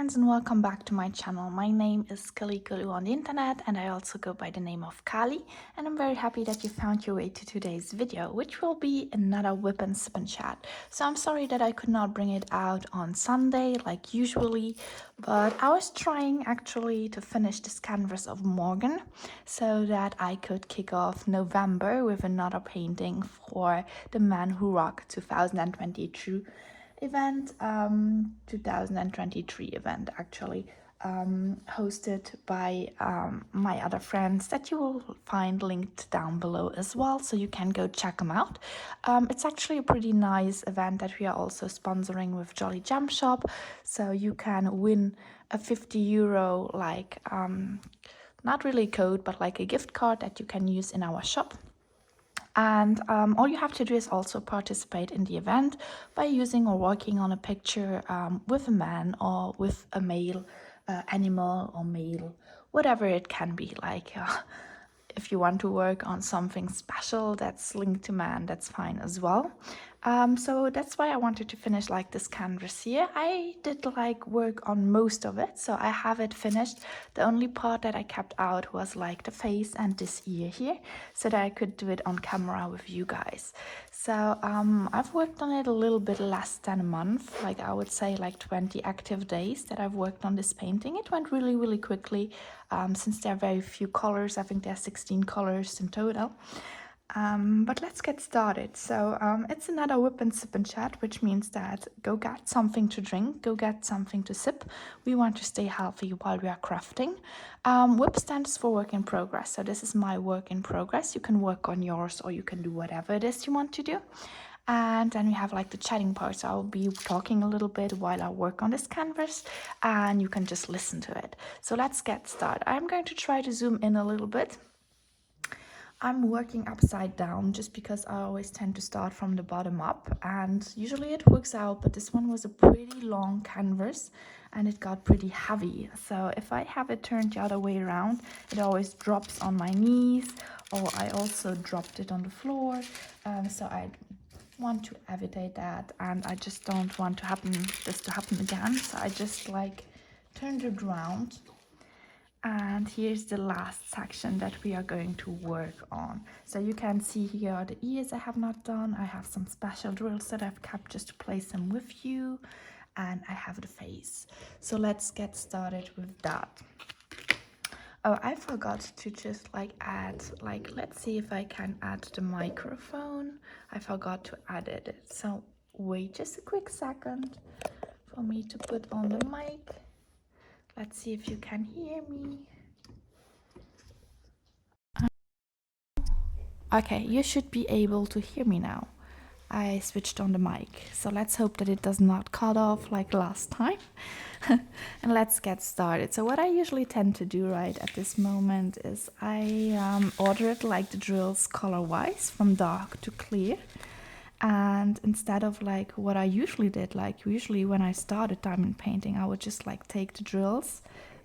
friends, and welcome back to my channel. My name is Kalikaloo on the internet, and I also go by the name of Kali, and I'm very happy that you found your way to today's video, which will be another WIP&SIP&Chat. So I'm sorry that I could not bring it out on Sunday like usually, but I was trying actually to finish this canvas of Morgan so that I could kick off November with another painting for the Man Who Rocked 2022 event, 2023 event actually, hosted by my other friends that you will find linked down below as well, so you can go check them out. It's actually a pretty nice event that we are also sponsoring with Jolly Jump Shop, so you can win a €50 like not really code, but like a gift card that you can use in our shop. And all you have to do is also participate in the event by using or working on a picture with a man or with a male animal or male, whatever it can be. Like if you want to work on something special that's linked to man, that's fine as well. So that's why I wanted to finish like this canvas here. I did like work on most of it, so I have it finished. The only part that I kept out was like the face and this ear here, so that I could do it on camera with you guys. So I've worked on it a little bit less than a month, like I would say like 20 active days that I've worked on this painting. It went really quickly since there are very few colors. I think there are 16 colors in total. But let's get started. So it's another WIP&SIP&Chat, which means that go get something to drink, go get something to sip. We want to stay healthy while we are crafting. WIP stands for work in progress. So this is my work in progress. You can work on yours, or you can do whatever it is you want to do. And then we have like the chatting part, so I'll be talking a little bit while I work on this canvas, and you can just listen to it. So let's get started. I'm going to try to zoom in a little bit. I'm working upside down just because I always tend to start from the bottom up, and usually it works out, but this one was a pretty long canvas and it got pretty heavy. So if I have it turned the other way around, it always drops on my knees, or I also dropped it on the floor. So I want to evitate that, and I just don't want this to happen again. So I just like turned it around. And here's the last section that we are going to work on. So you can see here are the ears I have not done. I have some special drills that I've kept just to place them with you. And I have the face. So let's get started with that. Oh, I forgot to just add, let's see if I can add the microphone. I forgot to add it. So wait just a quick second for me to put on the mic. Let's see if you can hear me. Okay, you should be able to hear me now. I switched on the mic, so let's hope that it does not cut off like last time. And let's get started. So what I usually tend to do right at this moment is I ordered like the drills color-wise from dark to clear. And instead of like what I usually did, like usually when I started diamond painting, I would just like take the drills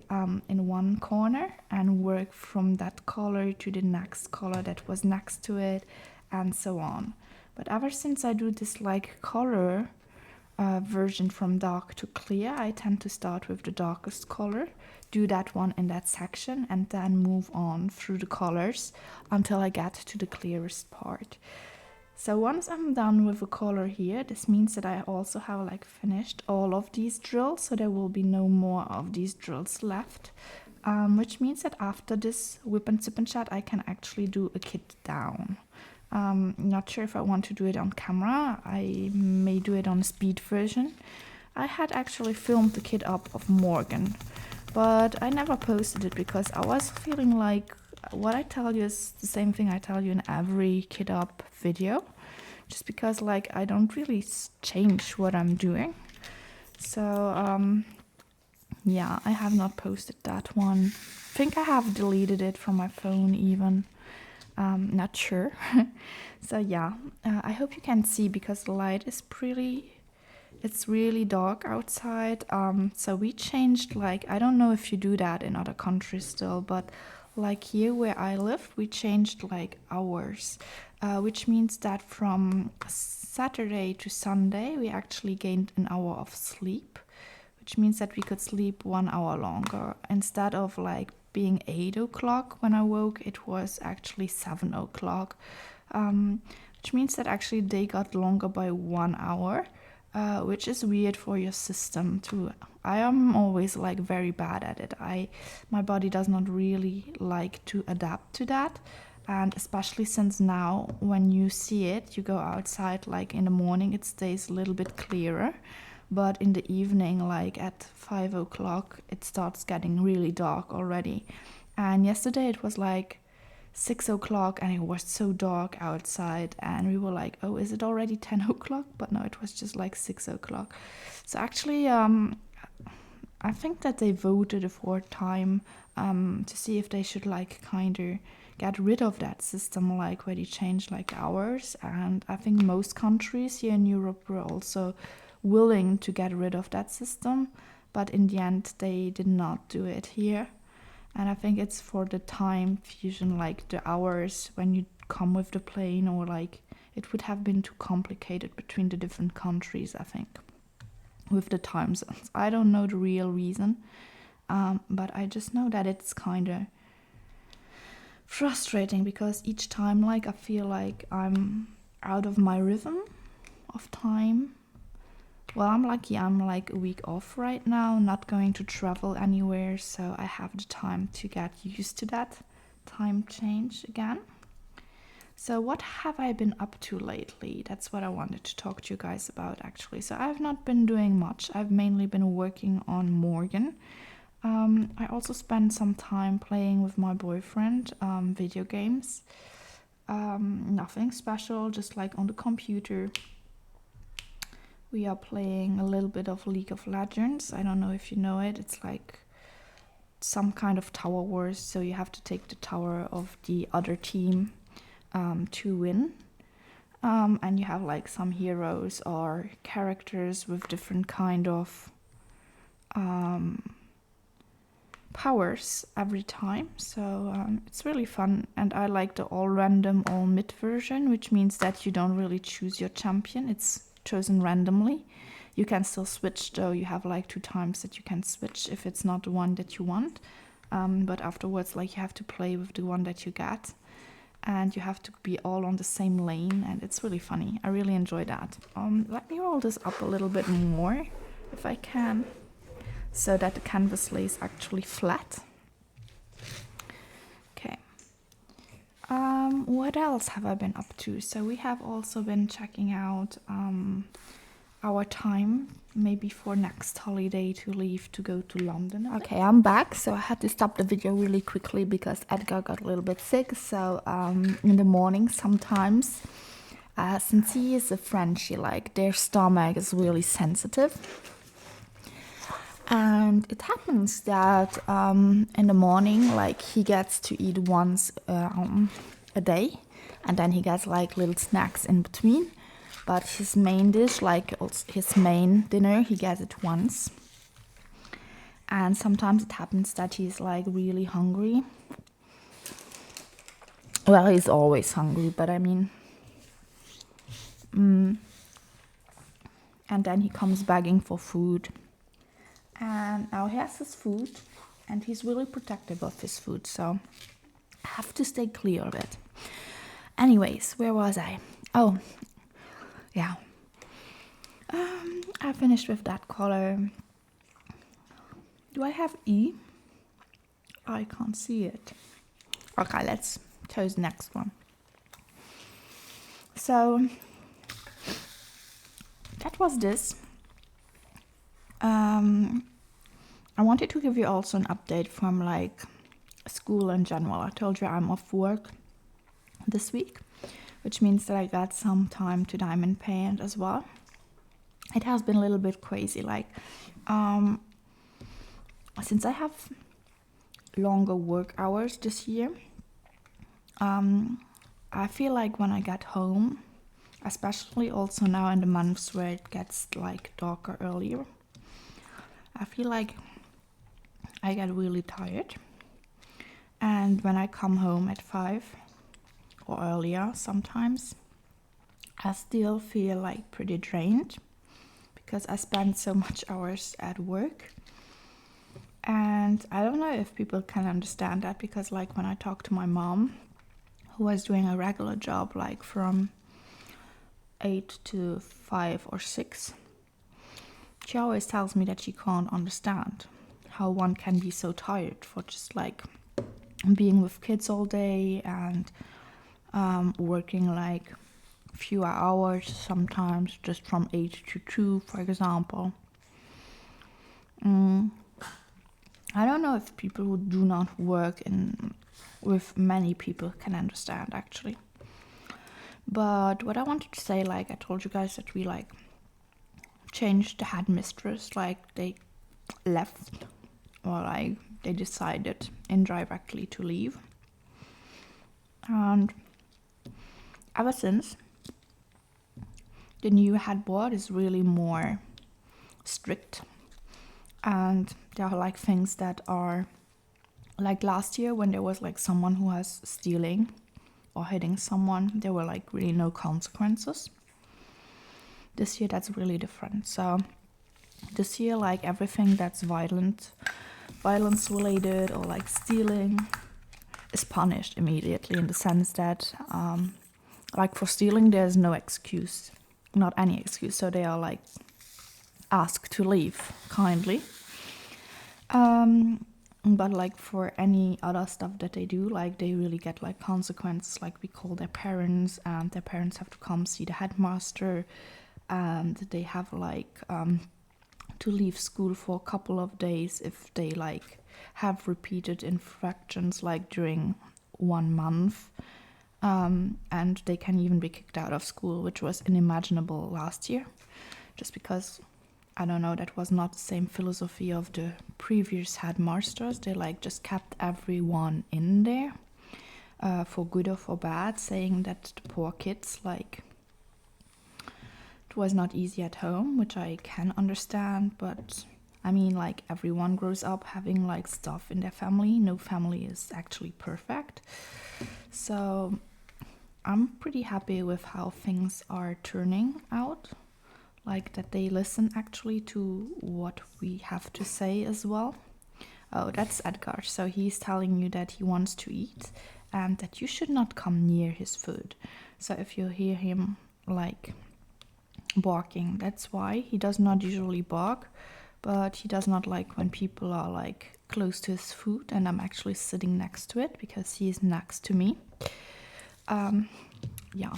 in one corner and work from that color to the next color that was next to it, and so on. But ever since I do this like color version from dark to clear, I tend to start with the darkest color, do that one in that section, and then move on through the colors until I get to the clearest part. So once I'm done with the color here, this means that I also have like finished all of these drills, so there will be no more of these drills left, which means that after this WIP&SIP&Chat I can actually do a kit down. Not sure if I want to do it on camera. I may do it on a speed version. I had actually filmed the kit up of Morgan, but I never posted it because I was feeling like what I tell you is the same thing I tell you in every kit up video, just because like I don't really change what I'm doing. So yeah, I have not posted that one. I think I have deleted it from my phone even. Not sure. So yeah, I hope you can see because the light is it's really dark outside. So we changed, like, I don't know if you do that in other countries still, but like here where I live, we changed like hours, which means that from Saturday to Sunday we actually gained an hour of sleep, which means that we could sleep 1 hour longer. Instead of like being 8 o'clock when I woke, it was actually 7 o'clock, which means that actually they got longer by 1 hour, which is weird for your system too. I am always like very bad at it. My body does not really like to adapt to that. And especially since now when you see it, you go outside, like in the morning it stays a little bit clearer, but in the evening, like at 5 o'clock, it starts getting really dark already. And yesterday it was like 6 o'clock and it was so dark outside, and we were like, oh, is it already 10 o'clock? But no, it was just like 6 o'clock. So actually, I think that they voted for time to see if they should like kind of get rid of that system, like where they change like hours. And I think most countries here in Europe were also willing to get rid of that system, but in the end they did not do it here. And I think it's for the time fusion, like the hours when you come with the plane, or like it would have been too complicated between the different countries, I think, with the time zones. I don't know the real reason, but I just know that it's kind of frustrating because each time like I feel like I'm out of my rhythm of time. Well, I'm lucky I'm like a week off right now, not going to travel anywhere, so I have the time to get used to that time change again. So what have I been up to lately? That's what I wanted to talk to you guys about actually. So I've not been doing much. I've mainly been working on Morgan. I also spent some time playing with my boyfriend, video games. Nothing special, just like on the computer. We are playing a little bit of League of Legends. I don't know if you know it. It's like some kind of tower wars. So you have to take the tower of the other team to win. And you have like some heroes or characters with different kind of powers every time. So it's really fun. And I like the all random, all mid version, which means that you don't really choose your champion. It's chosen randomly. You can still switch though. You have like 2 times that you can switch if it's not the one that you want, but afterwards like you have to play with the one that you get, and you have to be all on the same lane, and it's really funny. I really enjoy that. Let me roll this up a little bit more if I can, so that the canvas lays actually flat. Okay. What else have I been up to? So we have also been checking out our time, maybe for next holiday, to leave to go to London. Okay, I'm back. So I had to stop the video really quickly because Edgar got a little bit sick. So in the morning sometimes, since he is a Frenchie, like their stomach is really sensitive. And it happens that in the morning, like he gets to eat once a day, and then he gets like little snacks in between. But his main dish, like his main dinner, he gets it once. And sometimes it happens that he's like really hungry. Well, he's always hungry, but I mean, and then he comes begging for food. And now he has his food, and he's really protective of his food, so I have to stay clear of it. Anyways, where was I? Oh, yeah. I finished with that color. Do I have E? I can't see it. Okay, let's choose the next one. So that was this. I wanted to give you also an update from like school in general. I told you I'm off work this week, which means that I got some time to diamond paint as well. It has been a little bit crazy, like since I have longer work hours this year, I feel like when I get home, especially also now in the months where it gets like darker earlier, I feel like I get really tired. And when I come home at 5 or earlier sometimes, I still feel like pretty drained because I spend so much hours at work. And I don't know if people can understand that, because like when I talk to my mom, who was doing a regular job like from 8 to 5 or 6, she always tells me that she can't understand how one can be so tired for just like being with kids all day and working like a few hours, sometimes just from 8 to 2, for example. I don't know if people who do not work with many people can understand, actually. But what I wanted to say, like I told you guys that we like changed the headmistress, like they left, or like they decided indirectly to leave. And ever since, the new head board is really more strict. And there are like things that are like last year, when there was like someone who was stealing or hitting someone, there were like really no consequences. This year that's really different. So this year, like everything that's violence related or like stealing is punished immediately, in the sense that like for stealing there's no excuse, not any excuse, so they are like asked to leave kindly. But like for any other stuff that they do, like they really get like consequences. Like we call their parents, and their parents have to come see the headmaster, and they have like to leave school for a couple of days if they like have repeated infractions like during 1 month. And they can even be kicked out of school, which was unimaginable last year, just because, I don't know, that was not the same philosophy of the previous headmasters. They like just kept everyone in there, for good or for bad, saying that the poor kids, like, it was not easy at home, which I can understand. But I mean, like, everyone grows up having like stuff in their family. No family is actually perfect. So I'm pretty happy with how things are turning out. Like that they listen actually to what we have to say as well. Oh, that's Edgar. So he's telling you that he wants to eat and that you should not come near his food. So if you hear him like barking, that's why. He does not usually bark, but he does not like when people are like close to his food and I'm actually sitting next to it, because he is next to me. Yeah.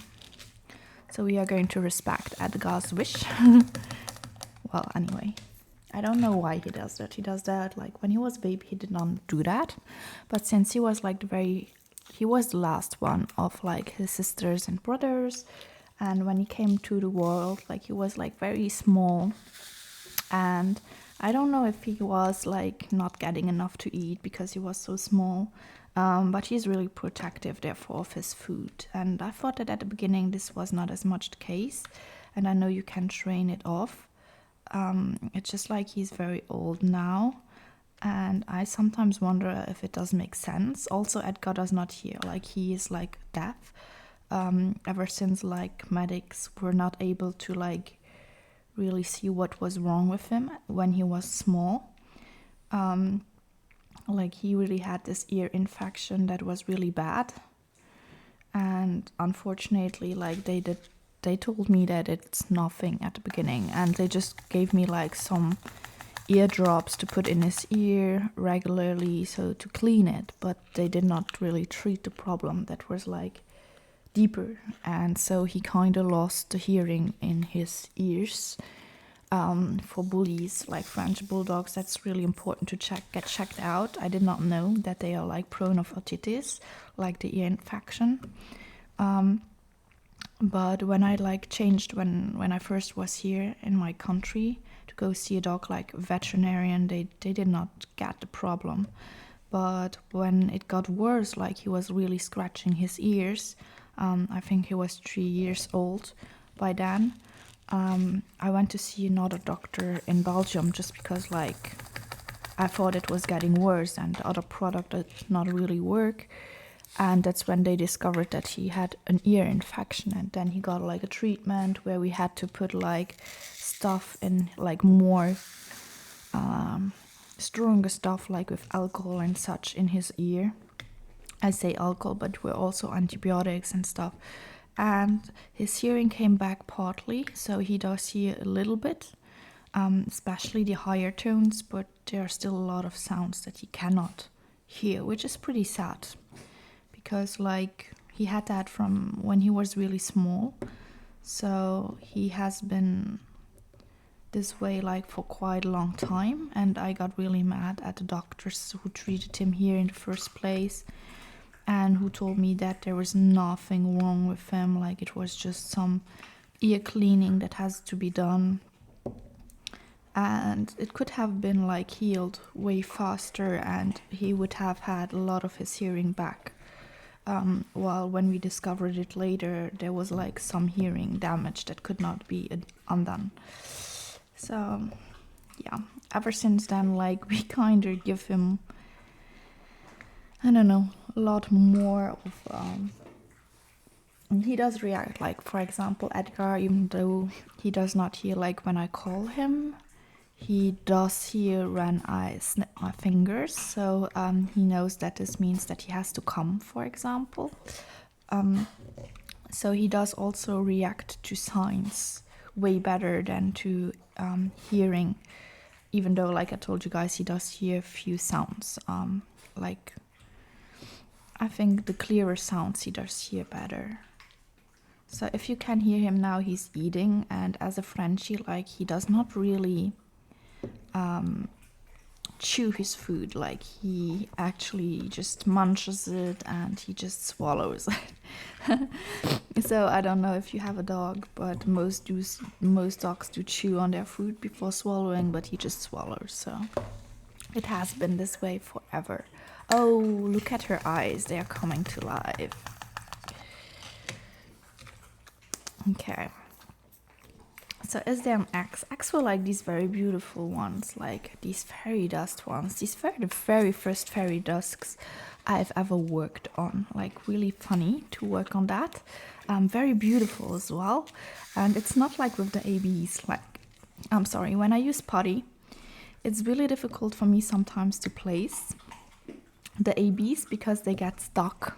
So we are going to respect Edgar's wish. Well, anyway, I don't know why he does that. He does that like when he was a baby, he did not do that. But since he was like he was the last one of like his sisters and brothers. And when he came to the world, like he was like very small. And I don't know if he was like not getting enough to eat because he was so small. But he's really protective, therefore, of his food. And I thought that at the beginning this was not as much the case. And I know you can train it off. It's just like he's very old now. And I sometimes wonder if it does make sense. Also, Edgar does not hear. Like, he is like deaf. Ever since like medics were not able to like really see what was wrong with him when he was small. Like he really had this ear infection that was really bad, and unfortunately like they told me that it's nothing at the beginning, and they just gave me like some ear drops to put in his ear regularly, so to clean it, but they did not really treat the problem that was like deeper, and so he kind of lost the hearing in his ears. For bullies like French bulldogs, that's really important to get checked out. I did not know that they are like prone of otitis, like the ear infection. But when I like changed, when I first was here in my country to go see a dog, like veterinarian, they did not get the problem. But when it got worse, like he was really scratching his ears, I think he was 3 years old by then. I went to see another doctor in Belgium just because like I thought it was getting worse and the other product did not really work. And that's when they discovered that he had an ear infection, and then he got like a treatment where we had to put like stuff in, like more stronger stuff, like with alcohol and such in his ear. I say alcohol, but we're also antibiotics and stuff. And his hearing came back partly, so he does hear a little bit, especially the higher tones, but there are still a lot of sounds that he cannot hear, which is pretty sad, because like he had that from when he was really small, so he has been this way like for quite a long time. And I got really mad at the doctors who treated him here in the first place, and who told me that there was nothing wrong with him, like it was just some ear cleaning that has to be done, and it could have been like healed way faster, and he would have had a lot of his hearing back. While when we discovered it later, there was like some hearing damage that could not be undone. So yeah, ever since then, like we kind of give him, I don't know, a lot more of he does react, like for example Edgar, even though he does not hear like when I call him, he does hear when I snip my fingers, so he knows that this means that he has to come, for example. So he does also react to signs way better than to hearing, even though, like I told you guys, he does hear a few sounds. Like, I think the clearer sounds he does hear better. So if you can hear him now, he's eating, and as a Frenchie, like he does not really chew his food, like he actually just munches it and he just swallows it. So I don't know if you have a dog, but most dogs do chew on their food before swallowing, but he just swallows. So it has been this way forever. Oh, look at her eyes, they are coming to life. Okay. So is there an X? X were like these very beautiful ones, like these fairy dust ones. These were the very first fairy dusts I've ever worked on. Like really funny to work on that. Very beautiful as well. And it's not like with the ABs. Like, I'm sorry, when I use putty, it's really difficult for me sometimes to place the ABs because they get stuck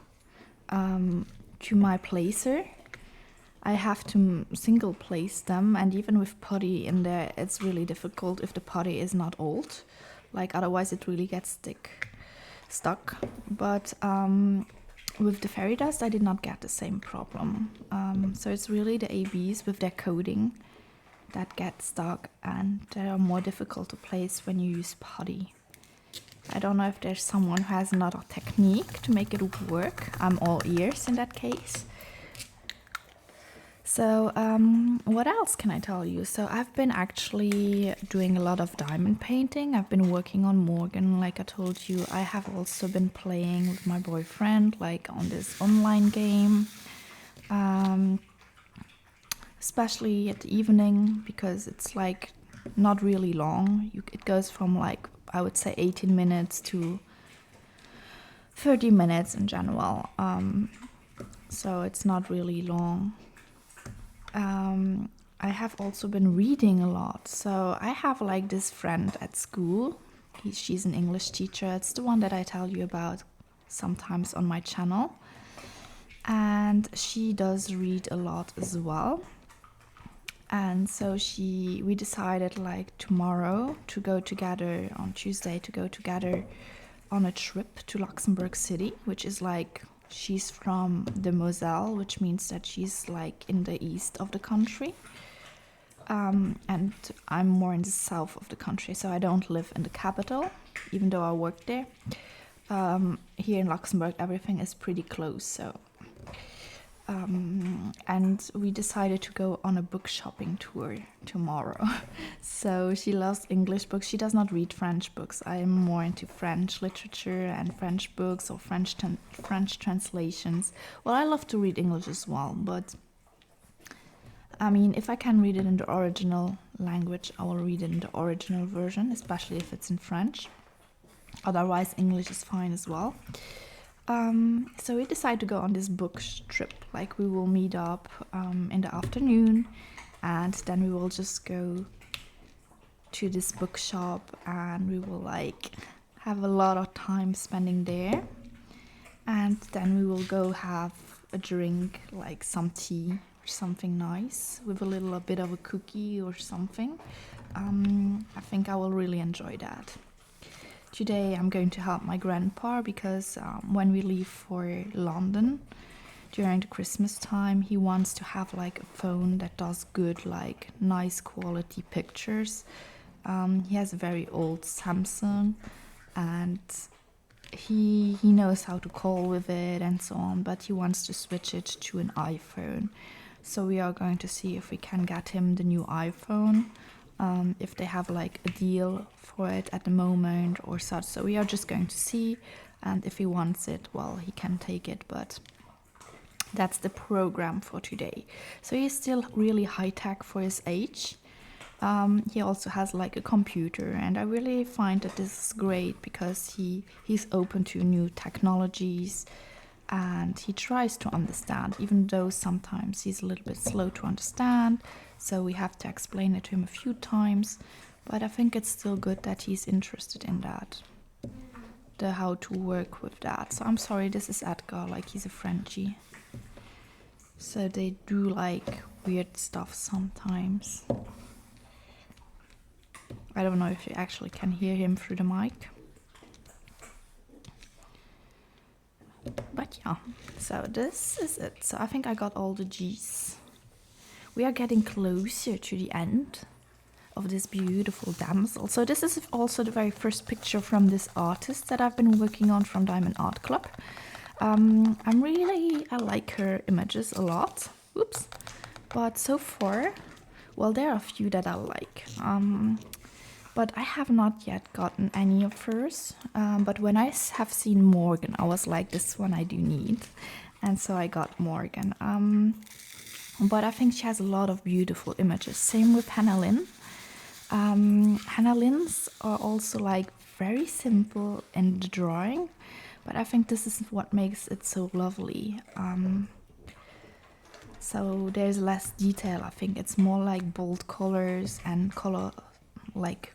to my placer. I have to single place them, and even with putty in there, it's really difficult if the putty is not old. Like otherwise it really gets stuck. But with the fairy dust, I did not get the same problem. So it's really the ABs with their coating that get stuck, and they are more difficult to place when you use putty. I don't know if there's someone who has another technique to make it work. I'm all ears in that case. So what else can I tell you? So I've been actually doing a lot of diamond painting. I've been working on Morgan, like I told you. I have also been playing with my boyfriend, like on this online game, especially at the evening, because it's like not really long. It goes from like, I would say 18 minutes to 30 minutes in general. So it's not really long. I have also been reading a lot. So I have like this friend at school. She's an English teacher. It's the one that I tell you about sometimes on my channel. And she does read a lot as well. And so we decided like tomorrow to go together, on Tuesday to go together on a trip to Luxembourg City, which is like, she's from the Moselle, which means that she's like in the east of the country. And I'm more in the south of the country, so I don't live in the capital, even though I work there. Here in Luxembourg, everything is pretty close, so. And we decided to go on a book shopping tour tomorrow. So she loves English books. She does not read French books. I am more into French literature and French books or French translations. Well, I love to read English as well, but I mean, if I can read it in the original language, I will read it in the original version, especially if it's in French. Otherwise, English is fine as well. So we decided to go on this book trip. Like we will meet up in the afternoon and then we will just go to this bookshop and we will like have a lot of time spending there, and then we will go have a drink, like some tea or something nice with a little bit of a cookie or something. I think I will really enjoy that. Today I'm going to help my grandpa because when we leave for London during the Christmas time, he wants to have like a phone that does good, like nice quality pictures. He has a very old Samsung, and he knows how to call with it and so on, but he wants to switch it to an iPhone. So we are going to see if we can get him the new iPhone, if they have like a deal for it at the moment or such. So we are just going to see, and if he wants it, well, he can take it, but that's the program for today. So he's still really high tech for his age. He also has like a computer, and I really find that this is great because he's open to new technologies, and he tries to understand, even though sometimes he's a little bit slow to understand, so we have to explain it to him a few times. But I think it's still good that he's interested in that, the how to work with that. So I'm sorry, this is Edgar, like he's a Frenchie, so they do like weird stuff sometimes. I don't know if you actually can hear him through the mic. But yeah, so this is it. So I think I got all the G's. We are getting closer to the end of this beautiful damsel. So this is also the very first picture from this artist that I've been working on from Diamond Art Club. I like her images a lot. Oops. But so far, well, there are a few that I like. But I have not yet gotten any of hers. But when I have seen Morgan, I was like, this one I do need. And so I got Morgan. But I think she has a lot of beautiful images. Same with Hannah Lynn. Hannah Lynn's are also like very simple in the drawing. But I think this is what makes it so lovely. So there's less detail. I think it's more like bold colors and color, like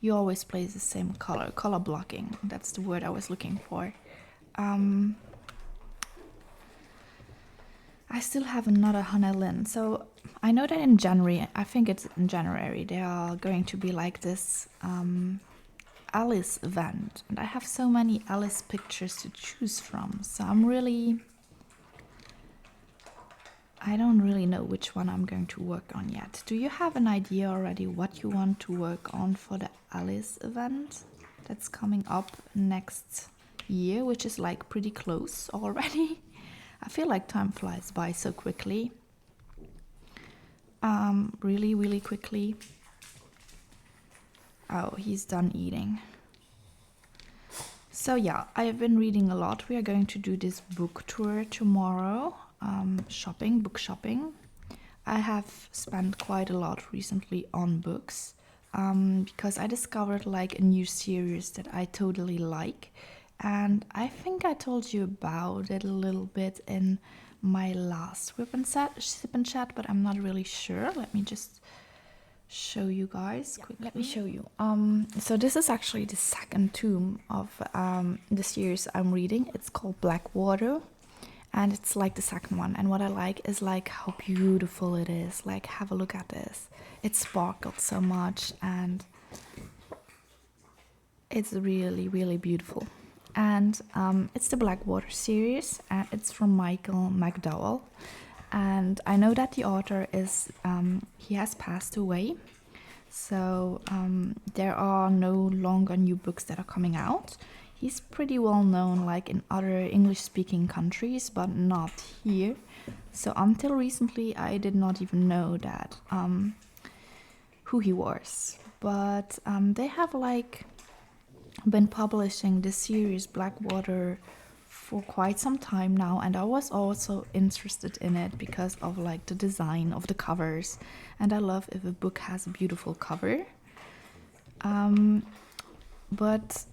you always play the same color blocking. That's the word I was looking for. I still have another Hannah Lynn. So I know that in January, I think it's in January, they are going to be like this Alice event. And I have so many Alice pictures to choose from. So I don't really know which one I'm going to work on yet. Do you have an idea already what you want to work on for the Alice event that's coming up next year, which is like pretty close already? I feel like time flies by so quickly. Really, really quickly. Oh, he's done eating. So yeah, I have been reading a lot. We are going to do this book tour tomorrow. Book shopping. I have spent quite a lot recently on books because I discovered like a new series that I totally like, and I think I told you about it a little bit in my last WIP&SIP&Chat, but I'm not really sure. Let me just show you guys quickly. Let me show you. So this is actually the second tome of the series I'm reading. It's called Blackwater. And it's like the second one. And what I like is like how beautiful it is. Like, have a look at this. It sparkled so much, and it's really, really beautiful. And it's the Blackwater series, and it's from Michael McDowell. And I know that the author is, he has passed away. So there are no longer new books that are coming out. He's pretty well known like in other English-speaking countries, but not here. So until recently, I did not even know that who he was. But they have like been publishing this series Blackwater for quite some time now, and I was also interested in it because of like the design of the covers, and I love if a book has a beautiful cover. But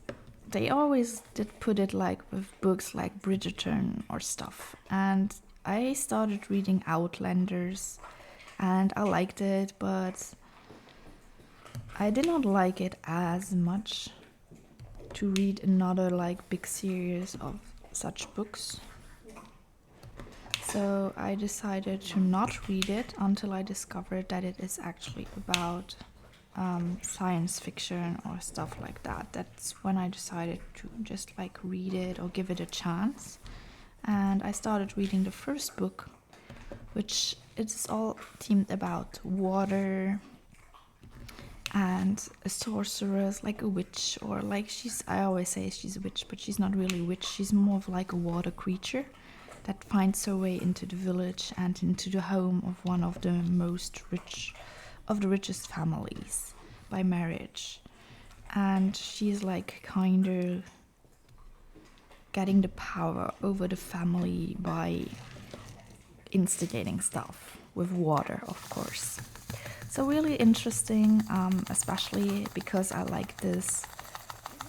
they always did put it like with books like Bridgerton or stuff. And I started reading Outlanders, and I liked it, but I did not like it as much to read another like big series of such books. So I decided to not read it until I discovered that it is actually about science fiction or stuff like that. That's when I decided to just like read it or give it a chance. And I started reading the first book, which it's all themed about water and a sorceress, like a witch, or like I always say she's a witch, but she's not really a witch. She's more of like a water creature that finds her way into the village and into the home of one of the richest families by marriage. And she's like kind of getting the power over the family by instigating stuff with water, of course. So really interesting, especially because I like this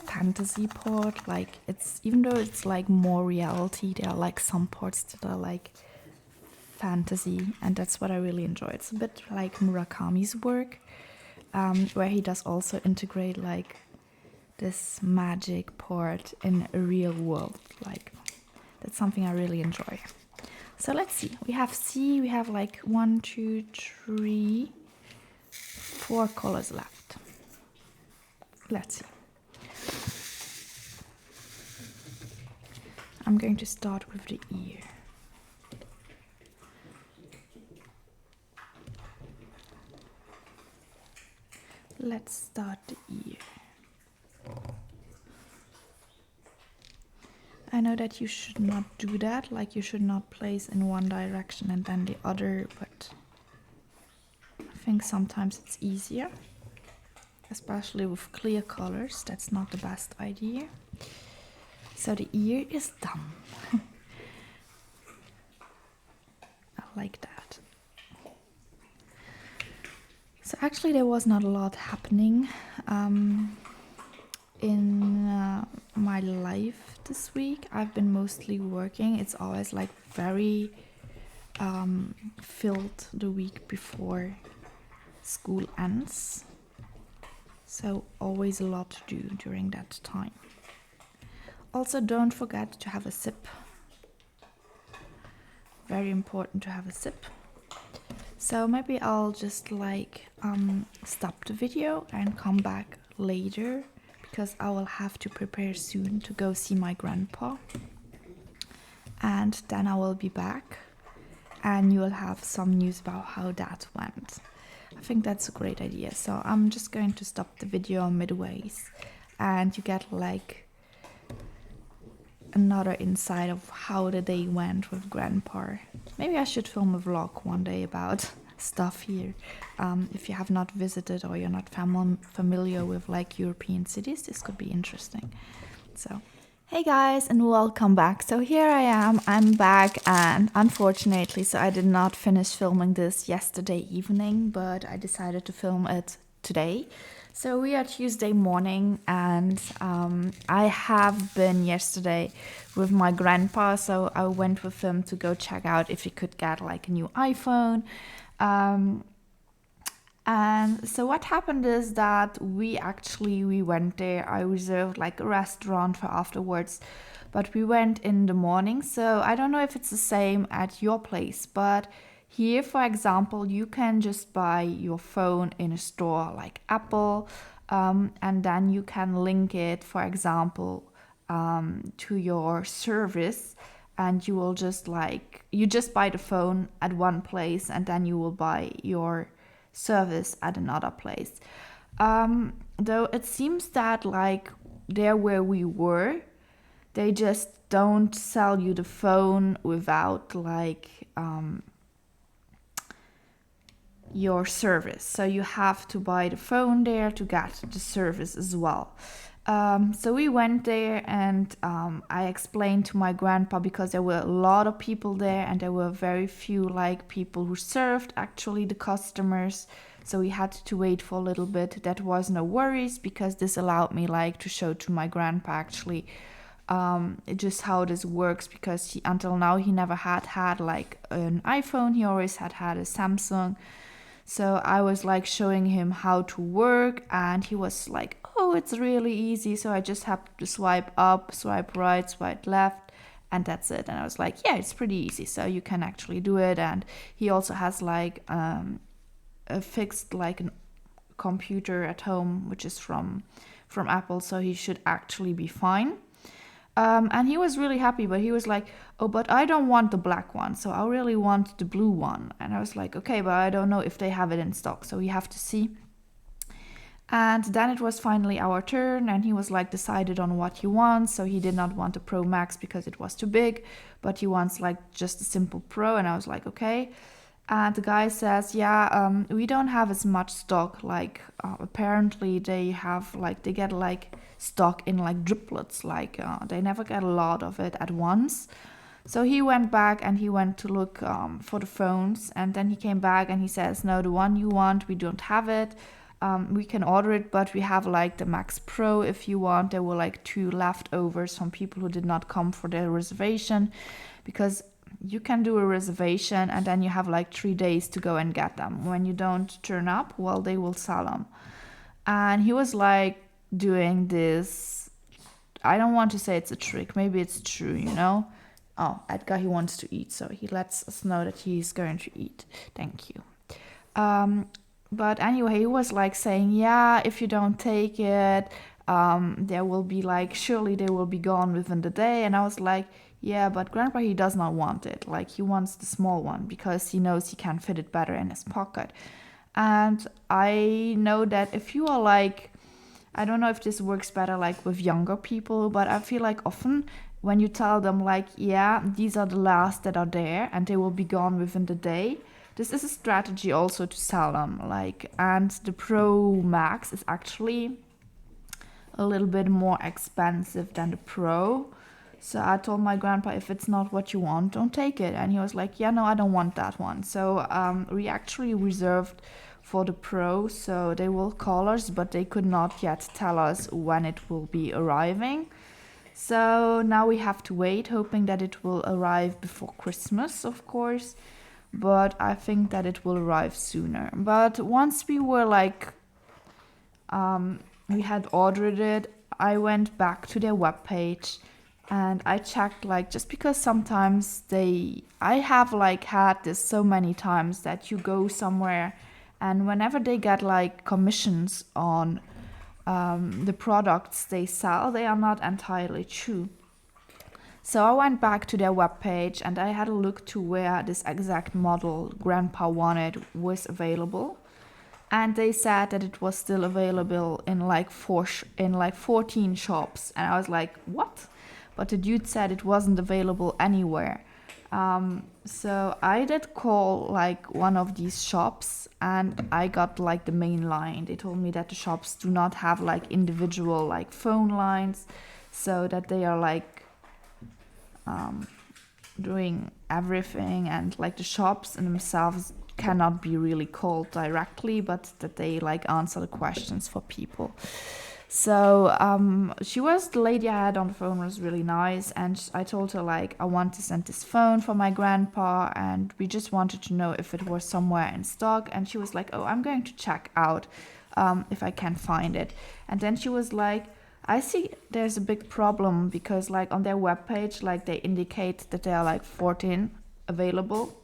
fantasy part. Like, it's, even though it's like more reality, there are like some parts that are like fantasy, and that's what I really enjoy. It's a bit like Murakami's work, where he does also integrate like this magic part in a real world. Like, that's something I really enjoy. So let's see. We have C. We have like 1, 2, 3, 4 colors left. Let's see. I'm going to start with the ear. Let's start the ear. I know that you should not do that, like you should not place in one direction and then the other, but I think sometimes it's easier, especially with clear colors. That's not the best idea. So the ear is done. I like that. So actually there was not a lot happening in my life this week. I've been mostly working. It's always like very filled the week before school ends. So always a lot to do during that time. Also, don't forget to have a sip. Very important to have a sip. So maybe I'll just like stop the video and come back later, because I will have to prepare soon to go see my grandpa. And then I will be back and you will have some news about how that went. I think that's a great idea. So I'm just going to stop the video midways and you get like another insight of how the day went with grandpa. Maybe I should film a vlog one day about stuff here. If you have not visited or you're not familiar with like European cities, this could be interesting. So hey guys, and welcome back. So here I am, I'm back, and unfortunately, so I did not finish filming this yesterday evening, but I decided to film it today. So we are Tuesday morning, and I have been yesterday with my grandpa, so I went with him to go check out if he could get like a new iPhone. And so what happened is that we went there. I reserved like a restaurant for afterwards, but we went in the morning. So I don't know if it's the same at your place, but here, for example, you can just buy your phone in a store like Apple, and then you can link it, for example, to your service, and you will just you just buy the phone at one place and then you will buy your service at another place. Though it seems that like there where we were, they just don't sell you the phone without like your service. So you have to buy the phone there to get the service as well. So we went there, and I explained to my grandpa, because there were a lot of people there and there were very few like people who served actually the customers, so we had to wait for a little bit. That was no worries, because this allowed me like to show to my grandpa actually just how this works, because until now he never had like an iPhone. He always had a Samsung. So I was like showing him how to work, and he was like, oh, it's really easy. So I just have to swipe up, swipe right, swipe left, and that's it. And I was like, yeah, it's pretty easy. So you can actually do it. And he also has like a fixed like a computer at home, which is from Apple. So he should actually be fine. And he was really happy, but he was like, oh, but I don't want the black one. So I really want the blue one. And I was like, okay, but I don't know if they have it in stock. So we have to see. And then it was finally our turn, and he was like decided on what he wants. So he did not want a Pro Max because it was too big, but he wants like just a simple Pro. And I was like, okay. And the guy says, yeah, we don't have as much stock. Like apparently they have like, they get like stock in like driplets. Like they never get a lot of it at once. So he went back and he went to look for the phones. And then he came back and he says, no, the one you want, we don't have it. We can order it, but we have like the Max Pro if you want. There were like 2 leftovers from people who did not come for their reservation, because you can do a reservation and then you have like 3 days to go and get them. When you don't turn up, well, they will sell them. And he was like doing this, I don't want to say it's a trick, maybe it's true, you know. Oh, Edgar, he wants to eat, so he lets us know that he's going to eat. Thank you. But anyway, he was like saying, yeah, if you don't take it, there will be like, surely they will be gone within the day. And I was like, yeah, but Grandpa, he does not want it. Like, he wants the small one because he knows he can fit it better in his pocket. And I know that if you are like, I don't know if this works better like with younger people, but I feel like often when you tell them like, yeah, these are the last that are there and they will be gone within the day, this is a strategy also to sell them. Like, and the Pro Max is actually a little bit more expensive than the Pro. So I told my grandpa, if it's not what you want, don't take it. And he was like, yeah, no, I don't want that one. So we actually reserved for the Pro. So they will call us, but they could not yet tell us when it will be arriving. So now we have to wait, hoping that it will arrive before Christmas, of course. But I think that it will arrive sooner. But once we were like, we had ordered it, I went back to their webpage and I checked, like, just because sometimes I have like had this so many times that you go somewhere and whenever they get like commissions on the products they sell, they are not entirely true. So I went back to their webpage and I had a look to where this exact model Grandpa wanted was available. And they said that it was still available in like 14 shops. And I was like, what? But the dude said it wasn't available anywhere. So I did call like one of these shops and I got like the main line. They told me that the shops do not have like individual like phone lines, so that they are like doing everything, and like the shops in themselves cannot be really called directly, but that they like answer the questions for people. So the lady I had on the phone was really nice, and I told her like, I want to send this phone for my grandpa and we just wanted to know if it was somewhere in stock. And she was like, oh, I'm going to check out if I can find it. And then she was like, I see there's a big problem because like on their webpage, like they indicate that there are like 14 available,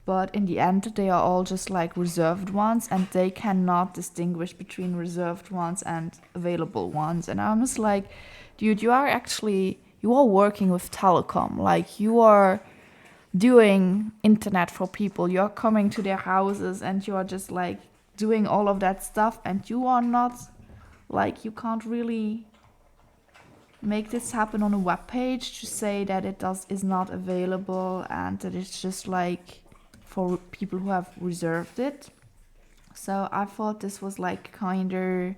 but in the end they are all just like reserved ones and they cannot distinguish between reserved ones and available ones. And I was like, dude, you are working with telecom, like you are doing internet for people, you're coming to their houses and you are just like doing all of that stuff, and you are not like, you can't really make this happen on a web page to say that it is not available and that it's just like for people who have reserved it. So I thought this was like kinder,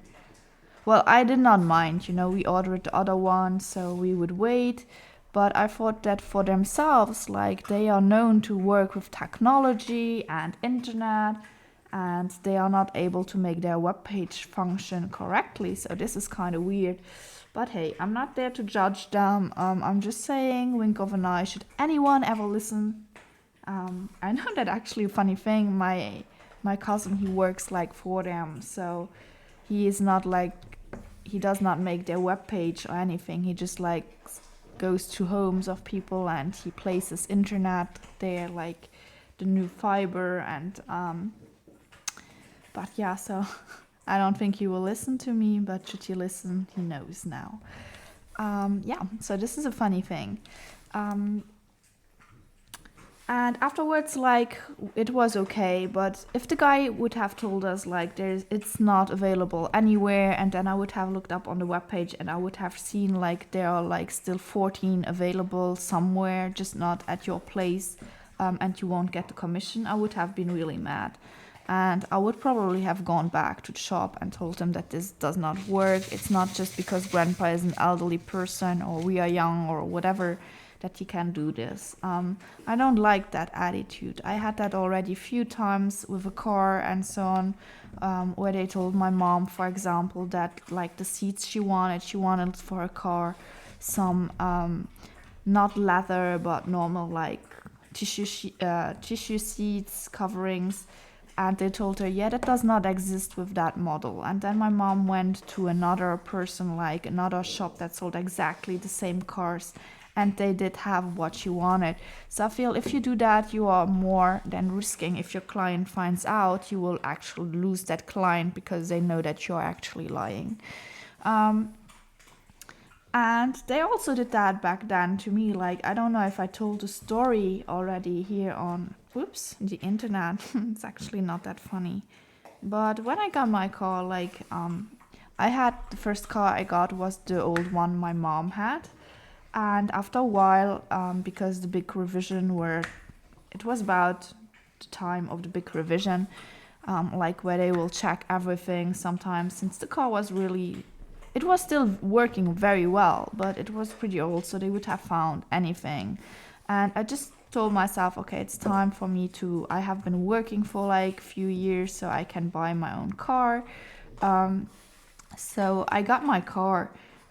well, I did not mind, we ordered the other one so we would wait. But I thought that for themselves, like they are known to work with technology and internet, and they are not able to make their webpage function correctly. So this is kind of weird. But hey, I'm not there to judge them. I'm just saying, wink of an eye, should anyone ever listen. I know that actually a funny thing, my cousin, he works like for them, so he is not like, he does not make their webpage or anything. He just like goes to homes of people and he places internet there, like the new fiber. And but yeah, so I don't think he will listen to me, but should he listen, he knows now. Yeah, so this is a funny thing. And afterwards, like, it was okay, but if the guy would have told us, like, it's not available anywhere, and then I would have looked up on the webpage and I would have seen, like, there are, like, still 14 available somewhere, just not at your place, and you won't get the commission, I would have been really mad. And I would probably have gone back to the shop and told them that this does not work. It's not just because grandpa is an elderly person or we are young or whatever that he can do this. I don't like that attitude. I had that already a few times with a car and so on, where they told my mom, for example, that like the seats she wanted for her car some not leather but normal like tissue seats, coverings. And they told her, yeah, that does not exist with that model. And then my mom went to another person, like another shop that sold exactly the same cars, and they did have what she wanted. So I feel if you do that, you are more than risking. If your client finds out, you will actually lose that client because they know that you're actually lying. And they also did that back then to me. Like, I don't know if I told the story already here on, the internet. It's actually not that funny. But when I got my car, like, I had, the first car I got was the old one my mom had. And after a while, because the big revision it was about the time of the big revision, like where they will check everything sometimes, since the car was really, it was still working very well, but it was pretty old, so they would have found anything. And I just told myself, okay, it's time for me to, I have been working for like a few years, so I can buy my own car. So I got my car,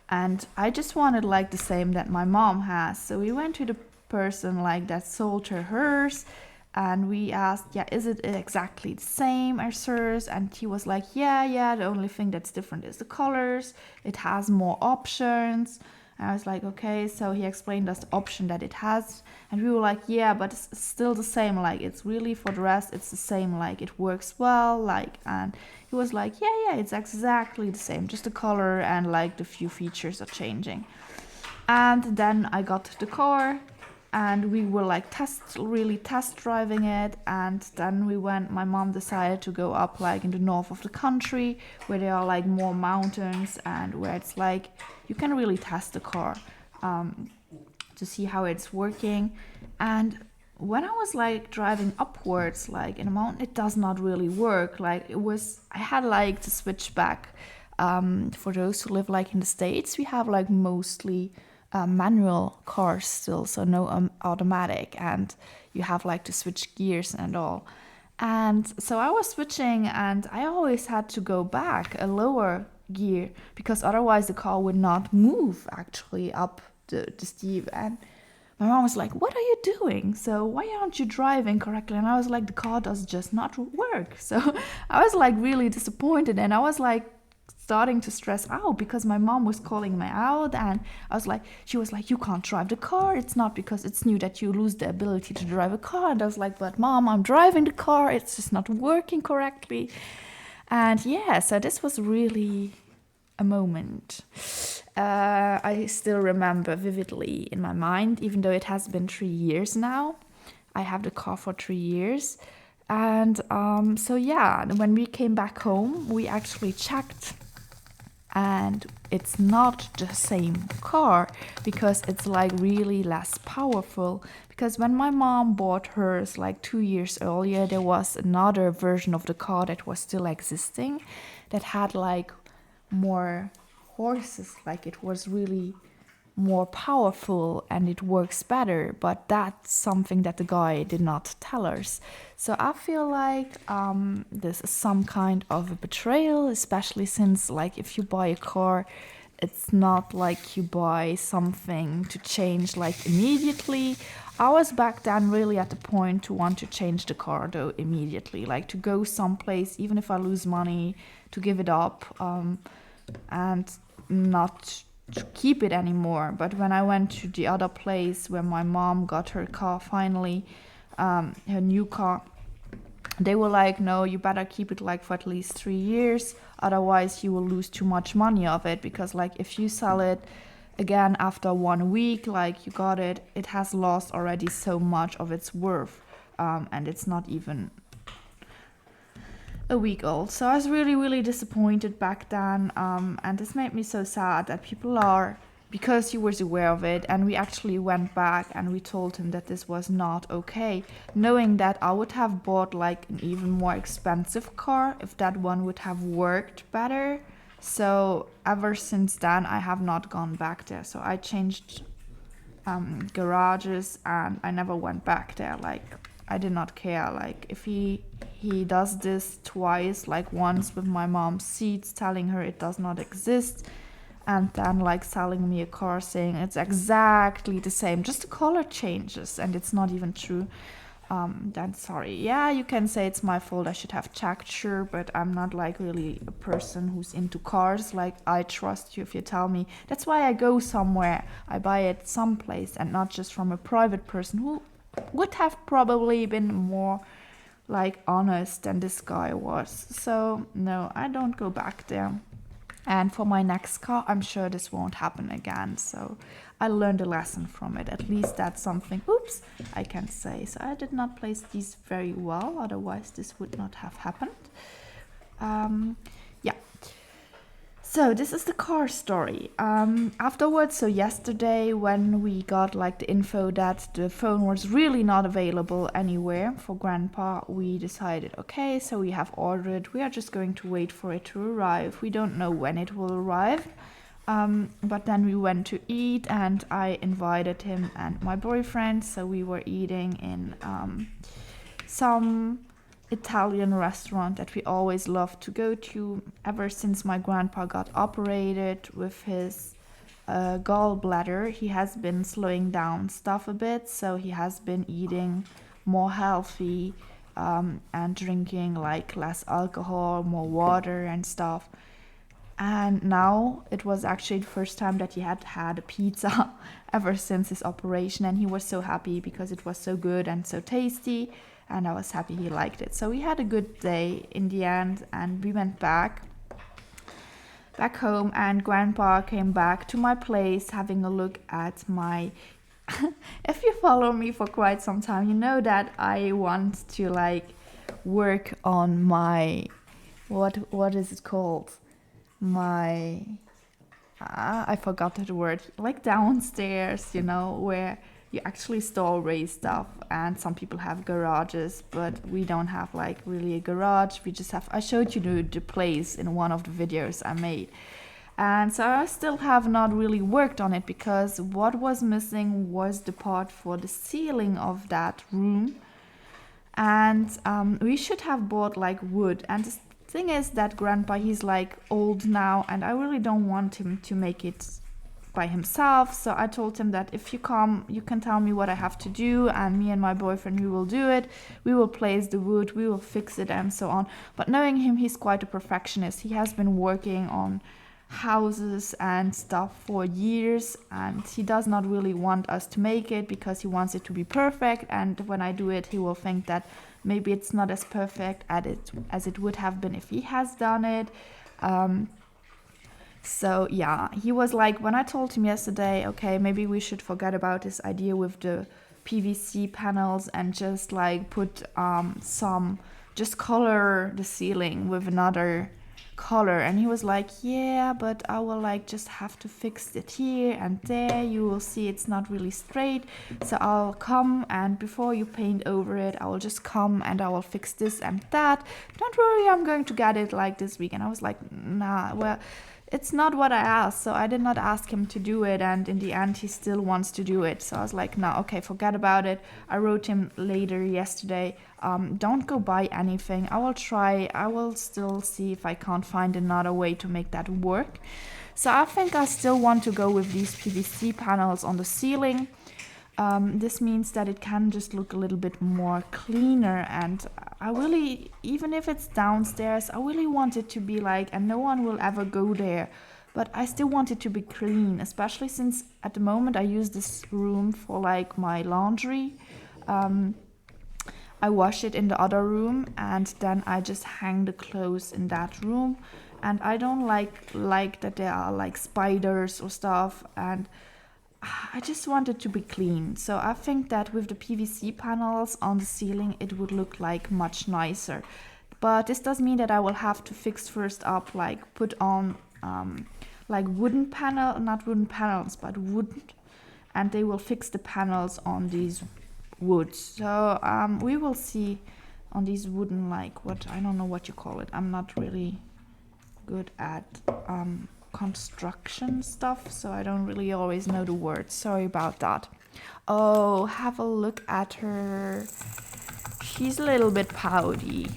and I just wanted like the same that my mom has. So we went to the person like that sold her hers, and we asked, yeah, is it exactly the same as hers? And he was like, yeah, the only thing that's different is the colors. It has more options. And I was like, okay. So he explained us the option that it has, and we were like, yeah, but it's still the same. Like, it's really, for the rest, it's the same. Like, it works well. Like, and he was like, yeah, it's exactly the same. Just the color and like the few features are changing. And then I got the car, and we were like really test driving it. And then my mom decided to go up like in the north of the country, where there are like more mountains and where it's like you can really test the car to see how it's working. And when I was like driving upwards like in a mountain, it does not really work. Like, I had like to switch back. For those who live like in the States, we have like mostly manual cars still, so no automatic, and you have like to switch gears and all. And so I was switching, and I always had to go back a lower gear because otherwise the car would not move actually up the steep. And my mom was like, what are you doing? So why aren't you driving correctly? And I was like, the car does just not work. So I was like really disappointed, and I was like starting to stress out because my mom was calling me out, and she was like, you can't drive the car. It's not because it's new that you lose the ability to drive a car. And I was like, but mom, I'm driving the car. It's just not working correctly. And yeah, so this was really a moment I still remember vividly in my mind, even though it has been 3 years now. I have the car for 3 years. And so yeah, when we came back home, we actually checked, and it's not the same car because it's like really less powerful. Because when my mom bought hers like 2 years earlier, there was another version of the car that was still existing that had like more horses, like it was really more powerful and it works better, but that's something that the guy did not tell us. So I feel like this is some kind of a betrayal, especially since like if you buy a car it's not like you buy something to change like immediately. I was back then really at the point to want to change the car though immediately, like to go someplace, even if I lose money, to give it up, and not to keep it anymore. But when I went to the other place where my mom got her car finally, her new car, they were like, no, you better keep it like for at least 3 years, otherwise you will lose too much money of it, because like if you sell it again after 1 week, like you got it, it has lost already so much of its worth, and it's not even a week old. So I was really, really disappointed back then, and this made me so sad that people are, because he was aware of it, and we actually went back and we told him that this was not okay, knowing that I would have bought like an even more expensive car if that one would have worked better. So ever since then I have not gone back there. So I changed garages and I never went back there. Like I did not care. Like if he does this twice, like once with my mom's seats, telling her it does not exist, and then like selling me a car saying it's exactly the same, just the color changes and it's not even true, then sorry. Yeah, you can say it's my fault, I should have checked, sure, but I'm not like really a person who's into cars. Like I trust you if you tell me. That's why I go somewhere, I buy it someplace, and not just from a private person who would have probably been more like honest than this guy was. So no, I don't go back there. And for my next car, I'm sure this won't happen again. So I learned a lesson from it. At least that's something, oops, I can say. So I did not place these very well. Otherwise, this would not have happened. Yeah. So this is the car story. Afterwards, so yesterday when we got like the info that the phone was really not available anywhere for Grandpa, we decided, okay, so we have ordered, we are just going to wait for it to arrive. We don't know when it will arrive. But then we went to eat and I invited him and my boyfriend. So we were eating in some Italian restaurant that we always loved to go to. Ever since my grandpa got operated with his gallbladder, he has been slowing down stuff a bit, so he has been eating more healthy, and drinking like less alcohol, more water and stuff. And now it was actually the first time that he had had a pizza ever since his operation, and he was so happy because it was so good and so tasty, and I was happy he liked it. So we had a good day in the end, and we went back home, and Grandpa came back to my place having a look at my if you follow me for quite some time, you know that I want to like work on my what is it called, my I forgot the word, like downstairs, you know, where you actually store away stuff. And some people have garages, but we don't have like really a garage. We just have, I showed you the place in one of the videos I made. And so I still have not really worked on it, because what was missing was the part for the ceiling of that room. And we should have bought like wood. And the thing is that Grandpa, he's like old now, and I really don't want him to make it by himself. So I told him that if you come, you can tell me what I have to do, and me and my boyfriend, we will do it. We will place the wood, we will fix it, and so on. But knowing him, he's quite a perfectionist. He has been working on houses and stuff for years, and he does not really want us to make it because he wants it to be perfect. And when I do it, he will think that maybe it's not as perfect as it would have been if he has done it. So yeah, he was like, when I told him yesterday, okay, maybe we should forget about this idea with the PVC panels and just like put just color the ceiling with another color. And he was like, yeah, but I will like just have to fix it here and there. You will see it's not really straight. So I'll come, and before you paint over it, I will just come and I will fix this and that. Don't worry, I'm going to get it like this week. And I was like, nah, well, it's not what I asked. So I did not ask him to do it, and in the end he still wants to do it. So I was like, no, okay, forget about it. I wrote him later yesterday, don't go buy anything. I will still see if I can't find another way to make that work. So I think I still want to go with these PVC panels on the ceiling. This means that it can just look a little bit more cleaner, and I really, even if it's downstairs, I really want it to be like, and no one will ever go there, but I still want it to be clean, especially since at the moment I use this room for like my laundry. I wash it in the other room, and then I just hang the clothes in that room, and I don't like that there are like spiders or stuff, and I just want it to be clean. So I think that with the PVC panels on the ceiling, it would look like much nicer. But this does mean that I will have to fix first up, like put on like wooden panel, not wooden panels, but wood, and they will fix the panels on these woods. So we will see on these wooden, like what, I don't know what you call it. I'm not really good at construction stuff, so I don't really always know the words. Sorry about that. Oh, have a look at her. She's a little bit pouty.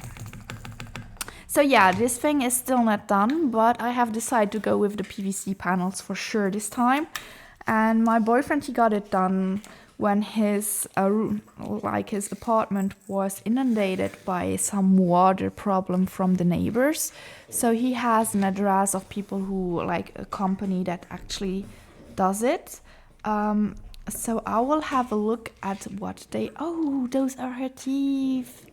So yeah, this thing is still not done, but I have decided to go with the PVC panels for sure this time. And my boyfriend, he got it done when his his apartment was inundated by some water problem from the neighbors. So he has an address of people who, like a company that actually does it. So I will have a look at what they, oh, those are her teeth.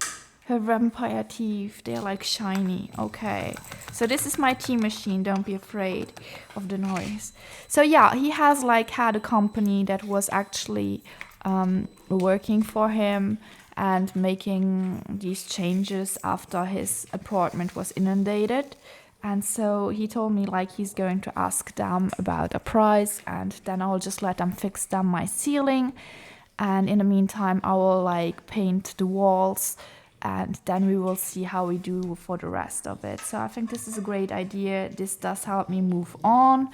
Her vampire teeth, they're like shiny. Okay, so this is my tea machine, don't be afraid of the noise. So yeah, he has like had a company that was actually working for him and making these changes after his apartment was inundated. And so he told me like he's going to ask them about a price, and then I'll just let them fix them my ceiling. And in the meantime, I will like paint the walls, and then we will see how we do for the rest of it. So I think this is a great idea. This does help me move on,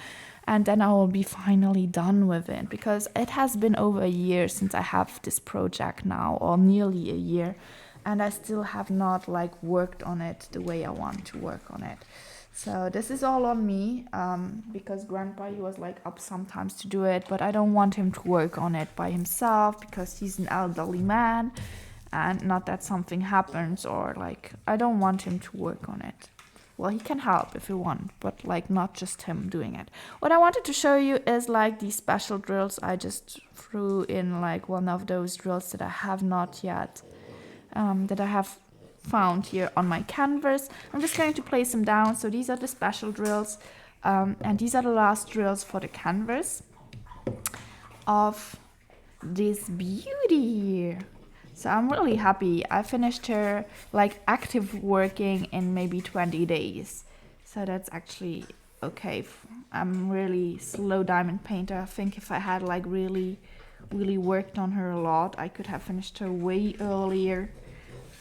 and then I will be finally done with it, because it has been over a year since I have this project now, or nearly a year, and I still have not like worked on it the way I want to work on it. So this is all on me, because Grandpa, he was like up sometimes to do it, but I don't want him to work on it by himself because he's an elderly man, and not that something happens, or like I don't want him to work on it. Well, he can help if he wants, but like not just him doing it. What I wanted to show you is like these special drills. I just threw in like one of those drills that I have not yet, that I have found here on my canvas. I'm just going to place them down. So these are the special drills, and these are the last drills for the canvas of this beauty. So I'm really happy. I finished her like active working in maybe 20 days. So that's actually okay. I'm really slow diamond painter. I think if I had like really worked on her a lot, I could have finished her way earlier.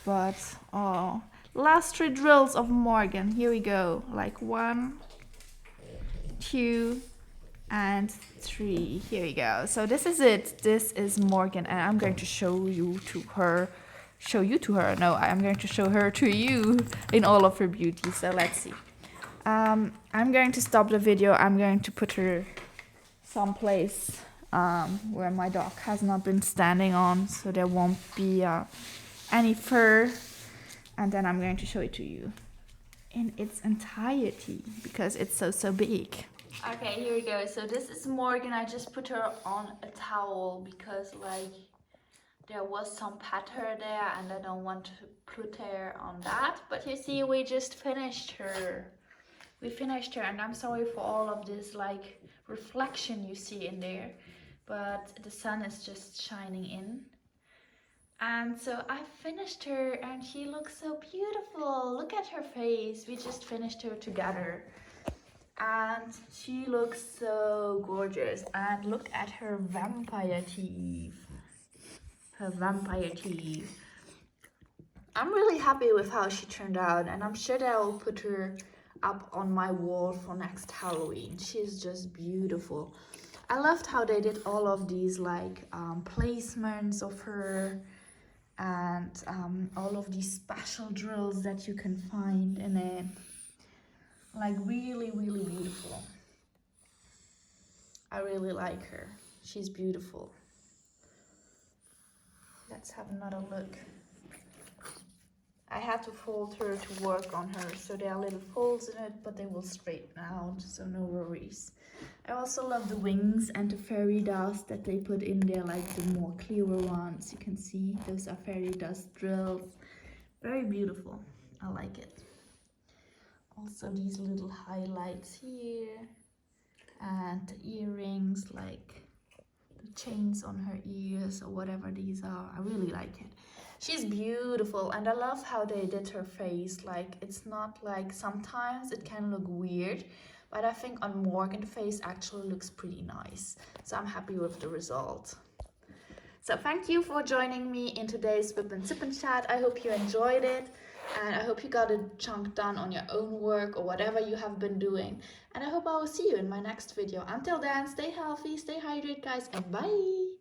But oh, last 3 drills of Morgan. Here we go. Like 1, 2, and 3. Here we go. So this is it. This is Morgan, and I'm going to show you to her. No, I'm going to show her to you in all of her beauty. So let's see. I'm going to stop the video. I'm going to put her someplace where my dog has not been standing on, so there won't be any fur, and then I'm going to show it to you in its entirety because it's so big. Okay, here we go. So this is Morgan. I just put her on a towel because like there was some patter there and I don't want to put her on that. But you see, we just finished her. We finished her, and I'm sorry for all of this like reflection you see in there, but the sun is just shining in. And so I finished her, and she looks so beautiful. Look at her face. We just finished her together, and she looks so gorgeous. And look at her vampire teeth. Her vampire teeth. I'm really happy with how she turned out, and I'm sure that I will put her up on my wall for next Halloween. She's just beautiful. I loved how they did all of these like placements of her, and all of these special drills that you can find in it. Like really, really beautiful. I really like her. She's beautiful. Let's have another look. I had to fold her to work on her, so there are little folds in it, but they will straighten out, so no worries. I also love the wings and the fairy dust that they put in there, like the more clearer ones. You can see those are fairy dust drills. Very beautiful. I like it. Also these little highlights here, and the earrings, like the chains on her ears or whatever these are. I really like it. She's beautiful, and I love how they did her face. Like, it's not like, sometimes it can look weird, but I think on Morgan the face actually looks pretty nice. So I'm happy with the result. So thank you for joining me in today's WIP&SIP&Chat. I hope you enjoyed it, and I hope you got a chunk done on your own work or whatever you have been doing. And I hope I will see you in my next video. Until then, stay healthy, stay hydrated, guys, and bye!